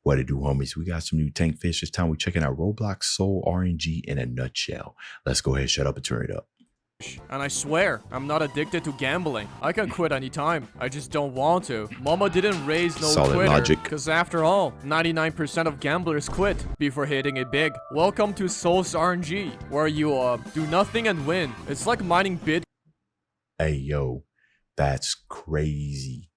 What it do, homies? We got some new tank fish. This time we're checking out Roblox Soul RNG in a nutshell. Let's go ahead, shut up, and turn it up. And I swear, I'm not addicted to gambling. I can quit anytime. I just don't want to. Mama didn't raise no Solid quitter. logic. Because after all, 99% of gamblers quit before hitting it big. Welcome to Soul's RNG, where you do nothing and win. It's like mining bit. Hey, yo, that's crazy.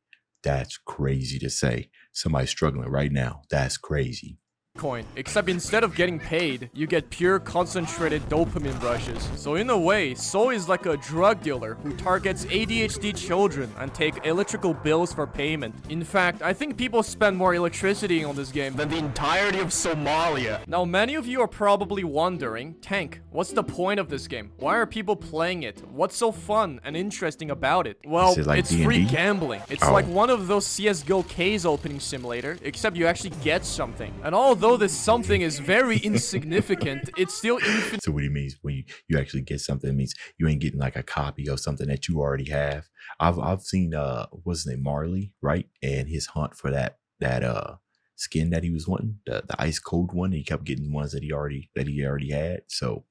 That's crazy to say. Somebody's struggling right now. That's crazy. Coin, except instead of getting paid, you get pure concentrated dopamine rushes. So in a way, Soul is like a drug dealer who targets ADHD children and take electrical bills for payment. In fact, I think people spend more electricity on this game than the entirety of Somalia. Now, many of you are probably wondering, Tank, what's the point of this game? Why are people playing it? What's so fun and interesting about it? Well, like it's D&D? free gambling. It's like one of those CSGO case opening simulator, except you actually get something. And although this something is very insignificant, it's still infinite. So what he means when you actually get something, it means you ain't getting like a copy of something that you already have. I've seen what's his name, Marley, right? And his hunt for that skin that he was wanting, the ice cold one. He kept getting ones that he already had. So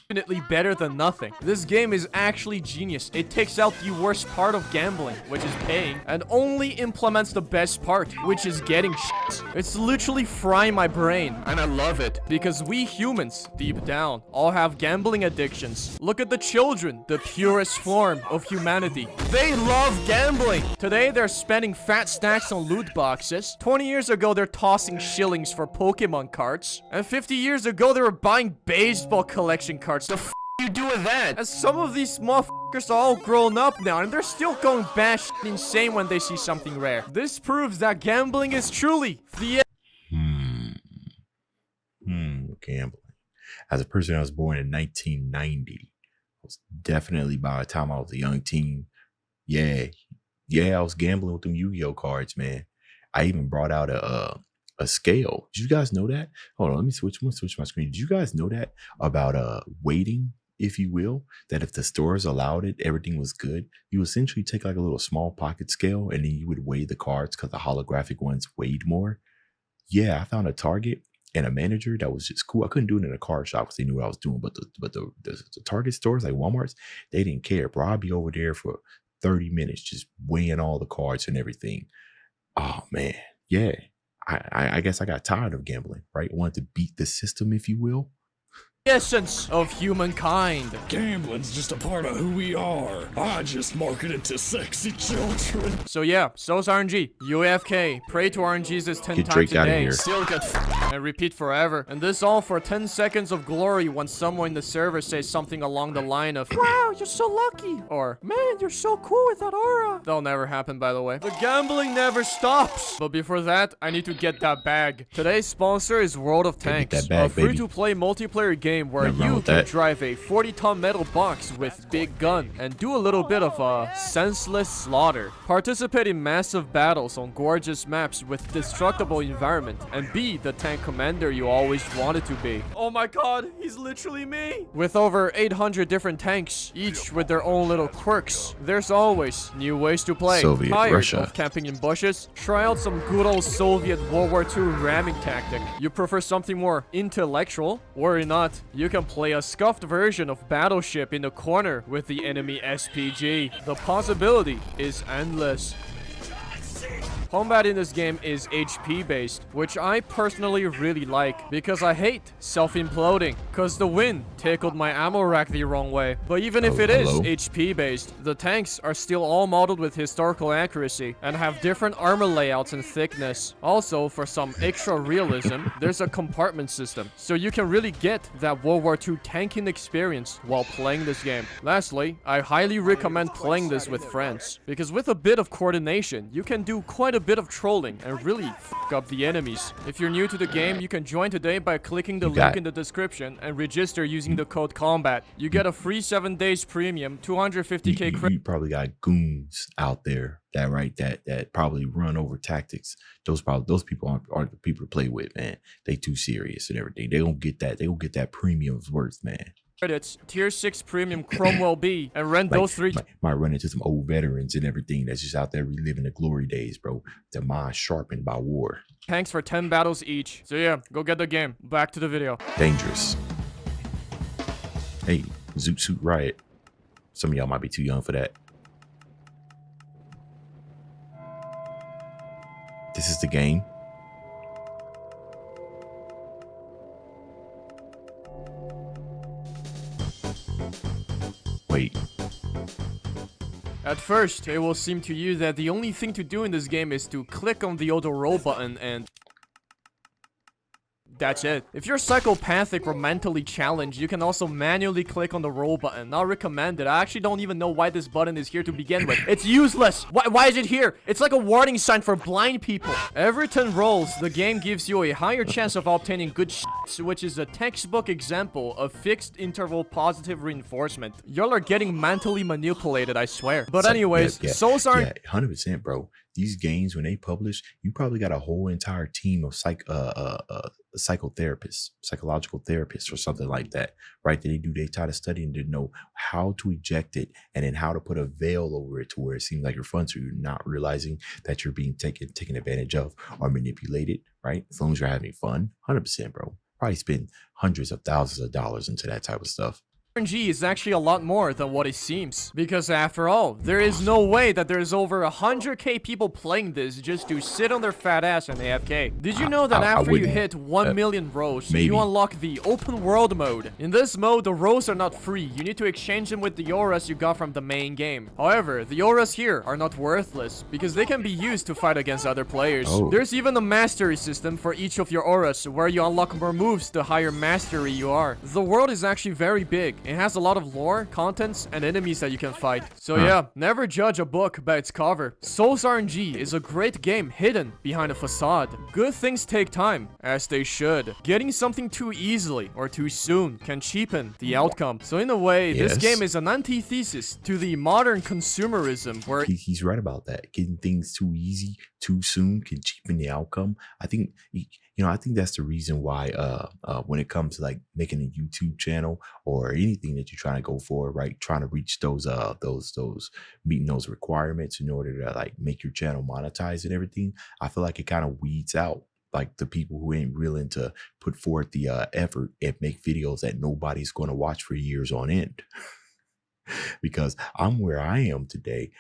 Infinitely better than nothing. This game is actually genius. It takes out the worst part of gambling, which is paying, and only implements the best part, which is getting shit. It's literally frying my brain, and I love it. Because we humans, deep down, all have gambling addictions. Look at the children, the purest form of humanity. They love gambling! Today, they're spending fat stacks on loot boxes. 20 years ago, they're tossing shillings for Pokemon cards. And 50 years ago, they were buying baseball collection cards. The f you do with that? As some of these motherfuckers are all grown up now, and they're still going batshit insane when they see something rare. This proves that gambling is truly the gambling. As a person that was born in 1990, I was definitely, by the time I was a young teen, yeah, I was gambling with them Yu-Gi-Oh cards, man. I even brought out a scale. Did you guys know that? Hold on, let me switch my screen. Did you guys know that about weighting, if you will, that if the stores allowed it, everything was good? You essentially take like a little small pocket scale and then you would weigh the cards because the holographic ones weighed more. Yeah, I found a Target and a manager that was just cool. I couldn't do it in a card shop because they knew what I was doing, but the Target stores like Walmart's, they didn't care, bro. I'd be over there for 30 minutes just weighing all the cards and everything. Oh man, yeah. I guess I got tired of gambling, right? I wanted to beat the system, if you will. essence of humankind. Gambling's just a part of who we are. I just market it to sexy children. So yeah, so's RNG. UAFK. Pray to RNGs this 10 Get times Drake a out of day. here. Still get and repeat forever. And this all for 10 seconds of glory when someone in the server says something along the line of, "Wow, you're so lucky," or, "Man, you're so cool with that aura." That'll never happen, by the way. The gambling never stops. But before that, I need to get that bag. Today's sponsor is World of Gotta get Tanks, that bag, a free-to-play multiplayer game where Nothing wrong you with can that. drive a 40-ton metal box with big gun and do a little bit of senseless slaughter. Participate in massive battles on gorgeous maps with destructible environment and be the tank commander you always wanted to be. Oh my god, he's literally me! With over 800 different tanks, each with their own little quirks, there's always new ways to play. Soviet Tired Russia. of camping in bushes? Try out some good old Soviet World War II ramming tactic. You prefer something more intellectual? Worry not, you can play a scuffed version of Battleship in the corner with the enemy SPG. The possibility is endless. Combat in this game is HP based, which I personally really like because I hate self-imploding, cause the wind tickled my ammo rack the wrong way. But even if it is hello? HP based, the tanks are still all modeled with historical accuracy and have different armor layouts and thickness. Also, for some extra realism, there's a compartment system, so you can really get that World War II tanking experience while playing this game. Lastly, I highly recommend playing this with friends, because with a bit of coordination, you can do quite a bit of trolling and really f*** up the enemies. If you're new to the game, you can join today by clicking the link in the description and register using the code COMBAT. You get a free 7 days premium, 250k credit. You probably got goons out there that probably run over tactics. Those people aren't the people to play with, man. They too serious and everything. They don't get that premium's worth, man. credits, tier 6 premium Cromwell B, and rent those 3. Might run into some old veterans and everything that's just out there reliving the glory days, bro. Their minds sharpened by war. Tanks for 10 battles each. So yeah, go get the game. Back to the video. Dangerous. Hey, Zoot Suit Riot. Some of y'all might be too young for that. This is the game. Wait. At first, it will seem to you that the only thing to do in this game is to click on the auto roll button and... that's it. If you're psychopathic or mentally challenged, you can also manually click on the roll button. Not recommended. I actually don't even know why this button is here to begin with. It's useless. Why is it here? It's like a warning sign for blind people. Every 10 rolls, the game gives you a higher chance of obtaining good shits, which is a textbook example of fixed interval positive reinforcement. Y'all are getting mentally manipulated, I swear. But anyways, souls aren't... Yeah, 100%, bro. These games, when they publish, you probably got a whole entire team of psychotherapists, psychological therapists or something like that, right? They try to study and to know how to eject it and then how to put a veil over it to where it seems like you're fun, so you're not realizing that you're being taken advantage of or manipulated, right? As long as you're having fun, 100%, bro. Probably spend hundreds of thousands of dollars into that type of stuff. RNG is actually a lot more than what it seems. Because after all, there is no way that there's over 100k people playing this just to sit on their fat ass and AFK. Did you know that after you hit 1 million rows, you unlock the open world mode? In this mode, the rows are not free. You need to exchange them with the auras you got from the main game. However, the auras here are not worthless because they can be used to fight against other players. There's even a mastery system for each of your auras where you unlock more moves the higher mastery you are. The world is actually very big. It has a lot of lore, contents, and enemies that you can fight. So yeah, never judge a book by its cover. Souls RNG is a great game hidden behind a facade. Good things take time, as they should. Getting something too easily or too soon can cheapen the outcome. So in a way, this game is an antithesis to the modern consumerism where... He's right about that. Getting things too easy, too soon can cheapen the outcome. I think, I think that's the reason why when it comes to like making a YouTube channel or anything that you're trying to go for, right, trying to reach those meeting those requirements in order to like make your channel monetize and everything, I feel like it kind of weeds out like the people who ain't willing to put forth the effort and make videos that nobody's going to watch for years on end. Because I'm where I am today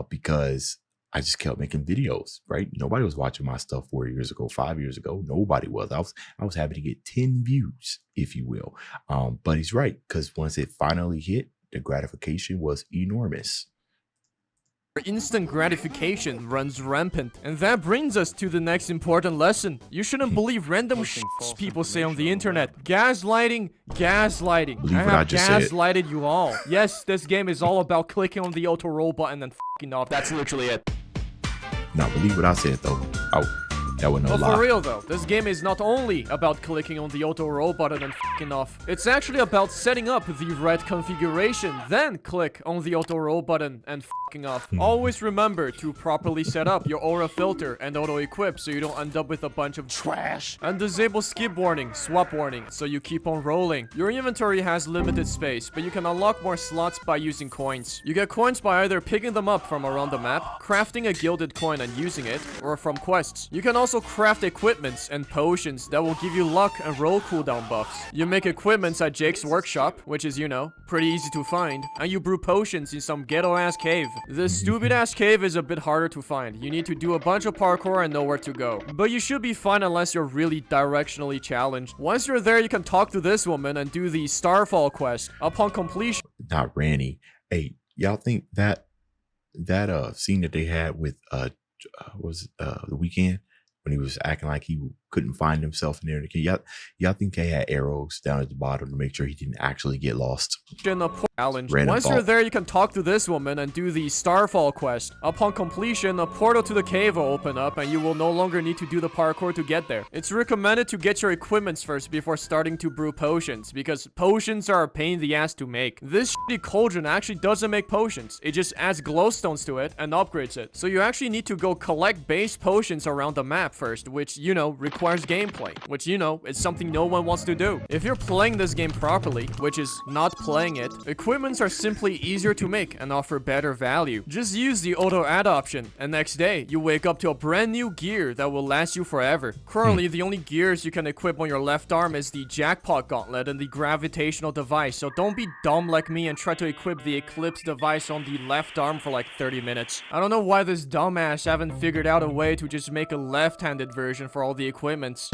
because I just kept making videos, right? Nobody was watching my stuff 4 years ago, 5 years ago. Nobody was. I was happy to get 10 views, if you will. But he's right, because once it finally hit, the gratification was enormous. Instant gratification runs rampant. And that brings us to the next important lesson. You shouldn't believe random people say on the internet. Gaslighting. Believe I what I have just gaslighted you all. Yes, this game is all about clicking on the auto roll button and f***ing off. That's literally it. Now, believe what I said, though. Oh, that was no lie. But for real, though, this game is not only about clicking on the auto roll button and f***ing off. It's actually about setting up the right configuration, then click on the auto roll button and f***ing off. Always remember to properly set up your aura filter and auto equip so you don't end up with a bunch of trash. And disable skip warning, swap warning, so you keep on rolling. Your inventory has limited space, but you can unlock more slots by using coins. You get coins by either picking them up from around the map, crafting a gilded coin and using it, or from quests. You can also craft equipments and potions that will give you luck and roll cooldown buffs. You make equipments at Jake's workshop, which is, pretty easy to find, and you brew potions in some ghetto-ass cave. This stupid-ass cave is a bit harder to find. You need to do a bunch of parkour and know where to go. But you should be fine unless you're really directionally challenged. Once you're there, you can talk to this woman and do the Starfall quest. Upon completion... Not Ranny. Hey, y'all think that scene that they had with The Weeknd? When he was acting like he couldn't find himself in there. Y'all think they had arrows down at the bottom to make sure he didn't actually get lost? challenge. Random Once you're there, you can talk to this woman and do the Starfall quest. Upon completion, a portal to the cave will open up and you will no longer need to do the parkour to get there. It's recommended to get your equipments first before starting to brew potions, because potions are a pain in the ass to make. This shitty cauldron actually doesn't make potions. It just adds glowstones to it and upgrades it. So you actually need to go collect base potions around the map first, which, you know, requires gameplay, which, you know, is something no one wants to do. If you're playing this game properly, which is not playing it, equipments are simply easier to make and offer better value. Just use the auto add option, and next day, you wake up to a brand new gear that will last you forever. Currently, the only gears you can equip on your left arm is the jackpot gauntlet and the gravitational device, so don't be dumb like me and try to equip the eclipse device on the left arm for like 30 minutes. I don't know why this dumbass haven't figured out a way to just make a left-handed version for all the equipments.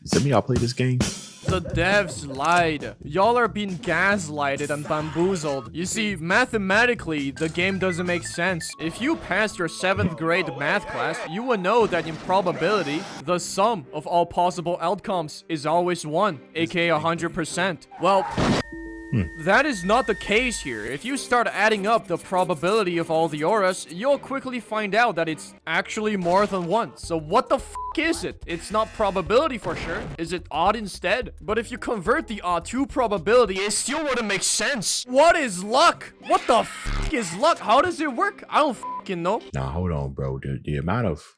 Does that mean I'll play this game? The devs lied. Y'all are being gaslighted and bamboozled. You see, mathematically, the game doesn't make sense. If you passed your 7th grade math class, you would know that in probability, the sum of all possible outcomes is always 1, aka 100%. Well, that is not the case here. If you start adding up the probability of all the auras, you'll quickly find out that it's actually more than 1. So what the f is it? It's not probability for sure. Is it odd instead? But if you convert the odd to probability, it still wouldn't make sense. What is luck? What the f is luck? How does it work? I don't f***ing know. Nah, hold on, bro. The amount of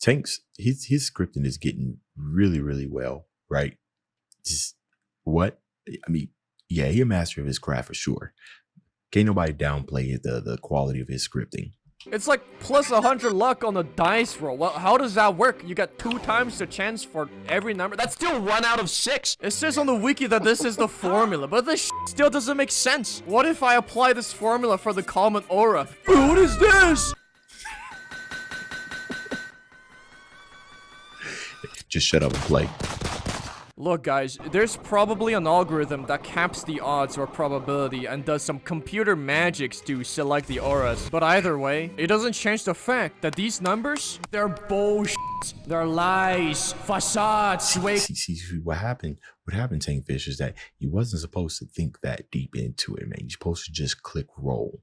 Tanks, his scripting is getting really, really well, right? Just what? I mean, yeah, he a master of his craft for sure. Can't nobody downplay the quality of his scripting. It's like plus 100 luck on a dice roll. Well, how does that work? You got 2 times the chance for every number. That's still 1 out of 6. It says on the wiki that this is the formula, but this still doesn't make sense. What if I apply this formula for the common aura? What is this? Just shut up and play. Look guys, there's probably an algorithm that caps the odds or probability and does some computer magics to select the auras. But either way, it doesn't change the fact that these numbers, they're bullshit. They're lies, facades, See, what happened, Tankfish, is that you wasn't supposed to think that deep into it, man. You're supposed to just click roll,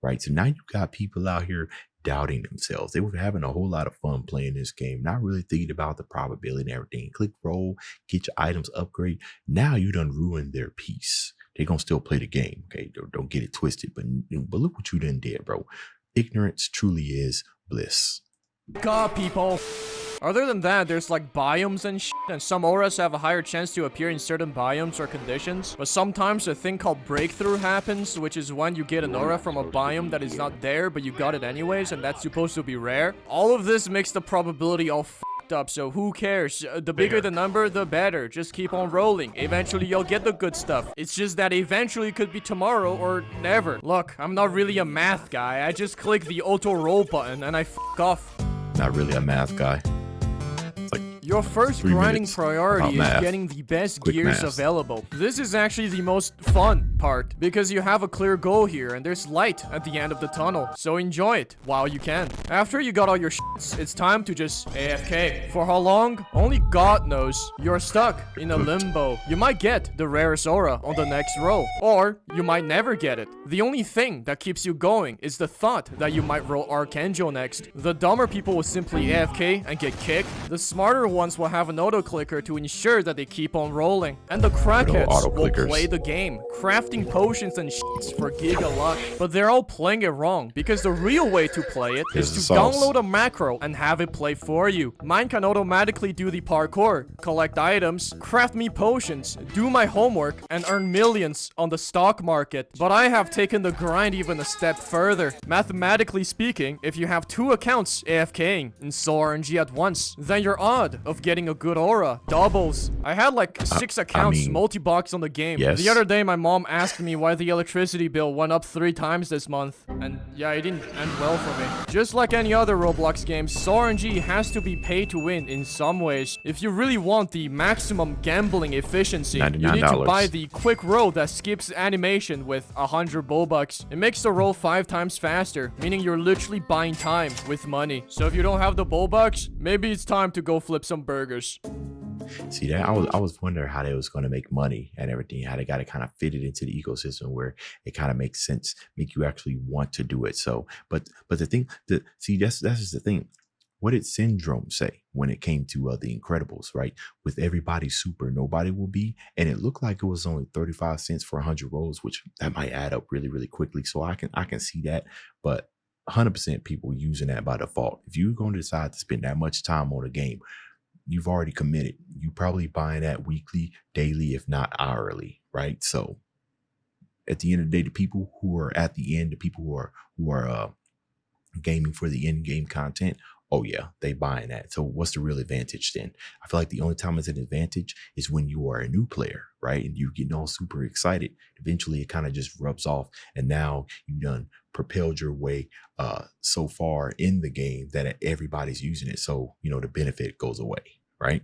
right? So now you got people out here doubting themselves. They were having a whole lot of fun playing this game, not really thinking about the probability and everything. Click roll, get your items upgrade. Now you done ruined their peace. They're gonna still play the game, okay? Don't get it twisted, but look what you done did, bro. Ignorance truly is bliss. God, people. Other than that, there's like biomes and shit, and some auras have a higher chance to appear in certain biomes or conditions. But sometimes a thing called breakthrough happens, which is when you get an aura from a biome that is not there, but you got it anyways, and that's supposed to be rare. All of this makes the probability all f***ed up, so who cares? The bigger the number, the better. Just keep on rolling. Eventually, you'll get the good stuff. It's just that eventually it could be tomorrow or never. Look, I'm not really a math guy. I just click the auto roll button and I f*** off. Not really a math guy. Your first grinding priority is getting the best gears available. This is actually the most fun part, because you have a clear goal here and there's light at the end of the tunnel, so enjoy it while you can. After you got all your shits, it's time to just AFK. For how long? Only God knows. You're stuck in a limbo. You might get the rarest aura on the next roll, or you might never get it. The only thing that keeps you going is the thought that you might roll Archangel next. The dumber people will simply AFK and get kicked. The smarter ones will have an auto clicker to ensure that they keep on rolling, and the crackheads will play the game, crafting potions and shits for giga luck. But they're all playing it wrong, because the real way to play it is to download a macro and have it play for you. Mine can automatically do the parkour, collect items, craft me potions, do my homework, and earn millions on the stock market. But I have taken the grind even a step further. Mathematically speaking, if you have 2 accounts AFKing and so RNG at once, then your odd of getting a good aura doubles. I had like 6 accounts multi-box on the game. Yes. The other day my mom asked me why the electricity bill went up 3 times this month, and yeah, it didn't end well for me. Just like any other Roblox games, RNG has to be pay to win in some ways. If you really want the maximum gambling efficiency, you need to buy the quick roll that skips animation with 100 bucks. It makes the roll 5 times faster, meaning you're literally buying time with money. So if you don't have the bucks, maybe it's time to go flip some burgers. See that I was wondering how they was going to make money and everything, how they got to kind of fit it into the ecosystem where it kind of makes sense, make you actually want to do it. So, but the thing that see that's just the thing. What did Syndrome say when it came to the Incredibles, right? With everybody super, nobody will be. And it looked like it was only 35 cents for 100 rolls, which that might add up really, really quickly. So I can see that. But 100% people using that by default. If you're going to decide to spend that much time on a game, you've already committed. You probably buying that weekly, daily, if not hourly, right? So at the end of the day, the people who are at the end, the people who are gaming for the end game content, oh yeah, they buying that. So what's the real advantage then? I feel like the only time it's an advantage is when you are a new player, right? And you're getting all super excited. Eventually it kind of just rubs off. And now you done propelled your way so far in the game that everybody's using it. So, the benefit goes away, right?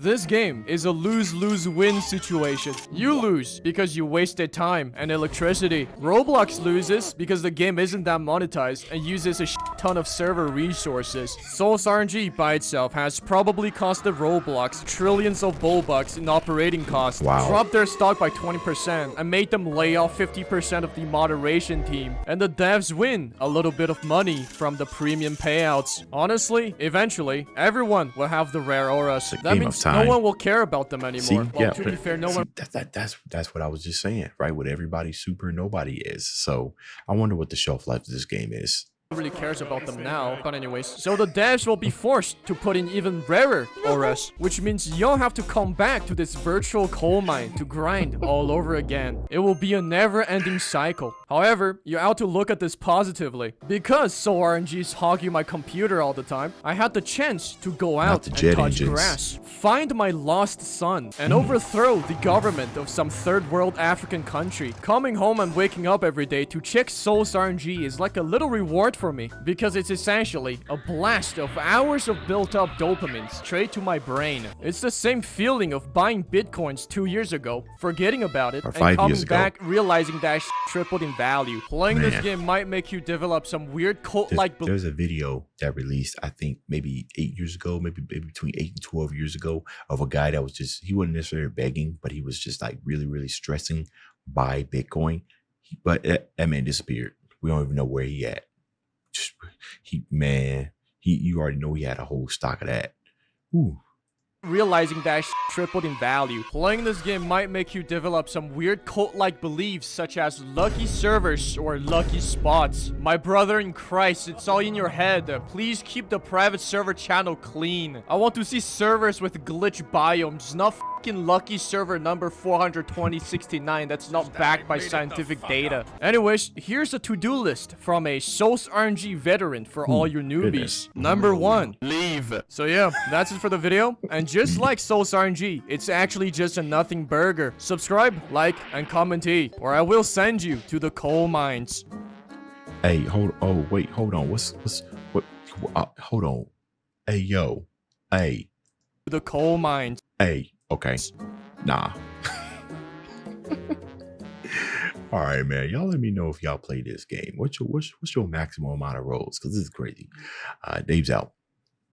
This game is a lose-lose-win situation. You lose because you wasted time and electricity. Roblox loses because the game isn't that monetized and uses a ton of server resources. Soul's RNG by itself has probably costed Roblox trillions of bullbucks in operating costs, dropped their stock by 20%, and made them lay off 50% of the moderation team. And the devs win a little bit of money from the premium payouts. Honestly, eventually, everyone will have the rare auras. That means no one will care about them anymore. To be fair, no one. That's what I was just saying, right? With everybody super, nobody is. So I wonder what the shelf life of this game is. Really cares about them now, but anyways, so the devs will be forced to put in even rarer auras, which means you'll have to come back to this virtual coal mine to grind all over again. It will be a never-ending cycle. However, you have to look at this positively. Because Soul RNG is hogging my computer all the time, I had the chance to go out and touch grass, find my lost son, and overthrow the government of some third-world African country. Coming home and waking up every day to check Soul's RNG is like a little reward for me, because it's essentially a blast of hours of built-up dopamine straight to my brain. It's the same feeling of buying bitcoins 2 years ago, forgetting about it, and coming back realizing that tripled in value. Playing this game might make you develop some weird cult-like belief. There's a video that released, I think maybe 8 years ago, maybe between 8 and 12 years ago, of a guy that was just, he wasn't necessarily begging, but he was just like really, really stressing buy Bitcoin. But that man disappeared. We don't even know where he at. You already know he had a whole stock of that. Ooh. Realizing that tripled in value. Playing this game might make you develop some weird cult-like beliefs such as lucky servers or lucky spots. My brother in Christ, it's all in your head. Please keep the private server channel clean. I want to see servers with glitch biomes, not fucking lucky server number 42069 that's not backed by scientific data. Anyways, here's a to-do list from a Soul's RNG veteran for all you newbies. Number 1, leave. So yeah, that's it for the video. And just like Soul's RNG, it's actually just a nothing burger. Subscribe, like, and comment E, or I will send you to the coal mines. Hey, hold on. Hold on. Hey, yo. Hey. The coal mines. Hey, okay. Nah. All right, man. Y'all let me know if y'all play this game. What's your maximum amount of rolls? Because this is crazy. Dave's out.